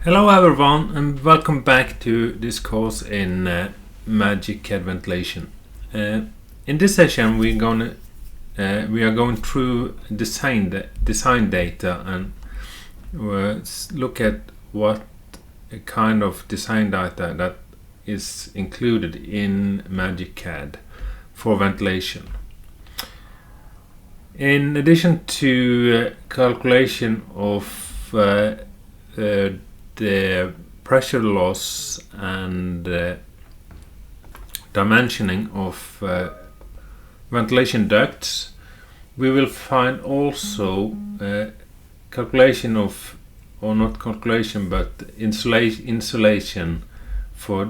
Hello everyone and welcome back to this course in MagiCAD ventilation. In this session we are going through design data and look at what kind of design data that is included in MagiCAD for ventilation. In addition to calculation of the pressure loss and dimensioning of ventilation ducts, we will find also calculation of, or not calculation, but insulation for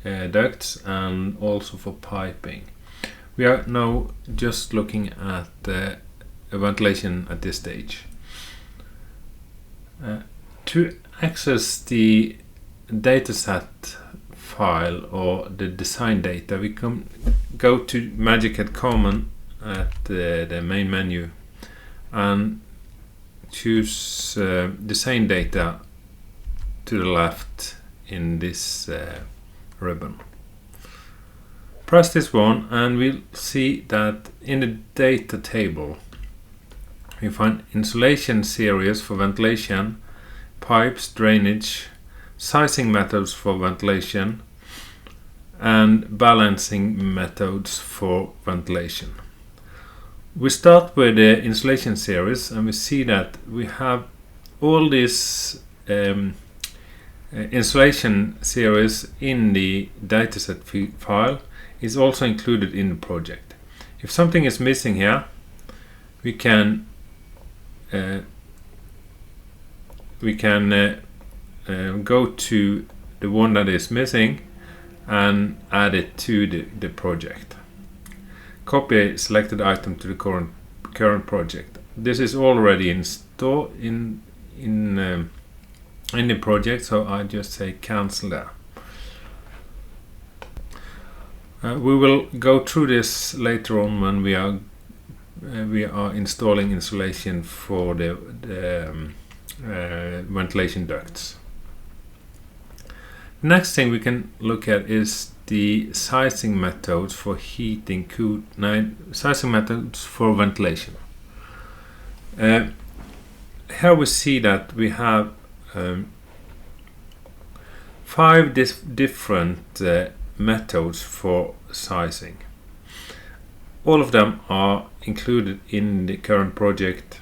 ducts and also for piping. We are now just looking at ventilation at this stage. To access the dataset file or the design data, we can go to MagiCAD Common at the main menu and choose design data to the left in this ribbon. Press this one and we'll see that in the data table we find insulation series for ventilation, pipes, drainage, sizing methods for ventilation, and balancing methods for ventilation. We start with the insulation series and we see that we have all this insulation series in the dataset file is also included in the project. If something is missing here, we can go to the one that is missing and add it to the project. Copy a selected item to the current project. This is already installed in the project, so I just say cancel there. We will go through this later on when we are installing insulation for the ventilation ducts. Next thing we can look at is the sizing methods for heating, sizing methods for ventilation. Here we see that we have 5 different methods for sizing. All of them are included in the current project.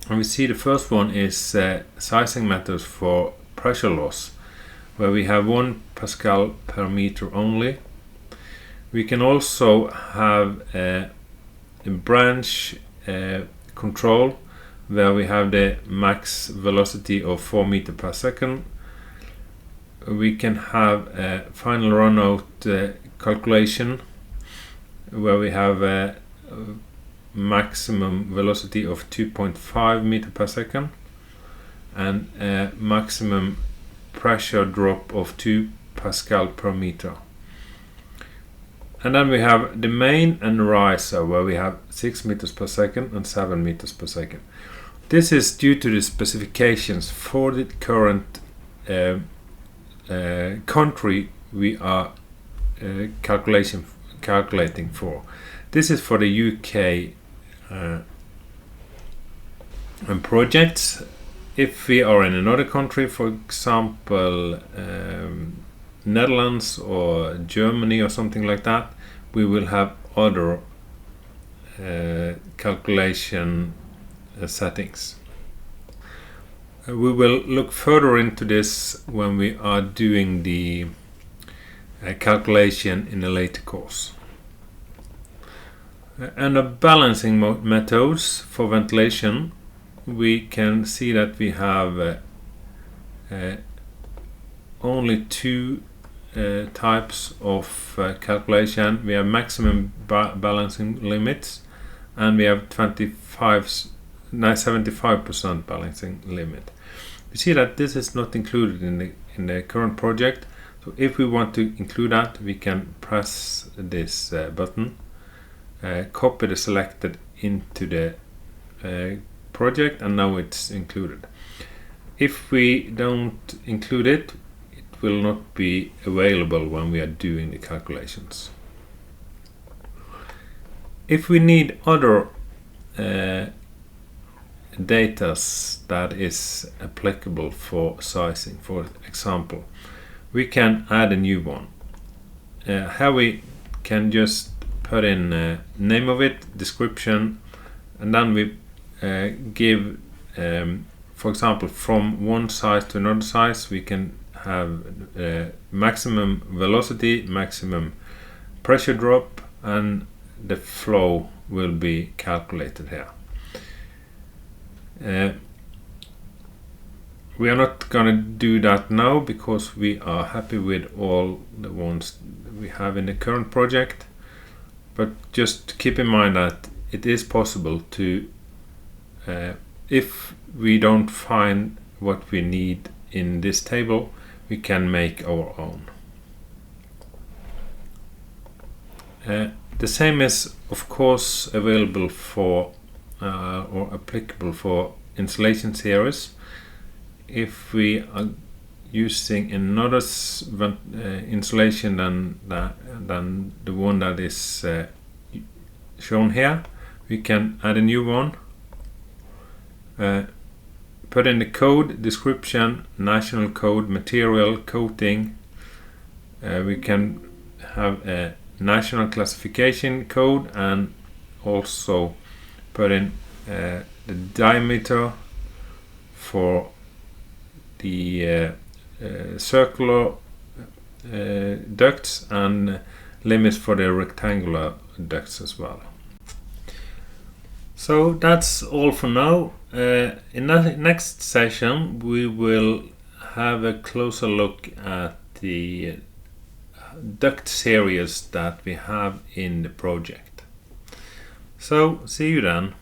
And we see the first one is sizing methods for pressure loss, where we have 1 Pascal per meter only. We can also have a branch control, where we have the max velocity of 4 meters per second. We can have a final runout calculation, where we have a maximum velocity of 2.5 meters per second and a maximum pressure drop of 2 Pascal per meter. And then we have the main and riser, where we have 6 meters per second and 7 meters per second. This is due to the specifications for the current country we are calculating for. This is for the UK projects. If we are in another country, for example Netherlands or Germany or something like that, we will have other calculation settings. We will look further into this when we are doing the calculation in a later course. Under balancing methods for ventilation, we can see that we have only 2 types of calculation. We have maximum balancing limits and we have 75% balancing limit. We see that this is not included in the current project, so if we want to include that, we can press this button, copy the selected into the project, and now it's included. if we don't include it, it will not be available when we are doing the calculations. If we need other data that is applicable for sizing, for example, we can add a new one. How we can just put in name of it, description, and then we give, for example, from one size to another size, we can have maximum velocity, maximum pressure drop, and the flow will be calculated here. We are not going to do that now because we are happy with all the ones we have in the current project, but just keep in mind that it is possible to, if we don't find what we need in this table, we can make our own. The same is of course available for or applicable for installation series. If we are using another installation than the one that is shown here, we can add a new one, put in the code, description, national code, material, coating. We can have a national classification code and also put in the diameter for the circular ducts and limits for the rectangular ducts as well. So that's all for now. In the next session we will have a closer look at the duct series that we have in the project. So see you then.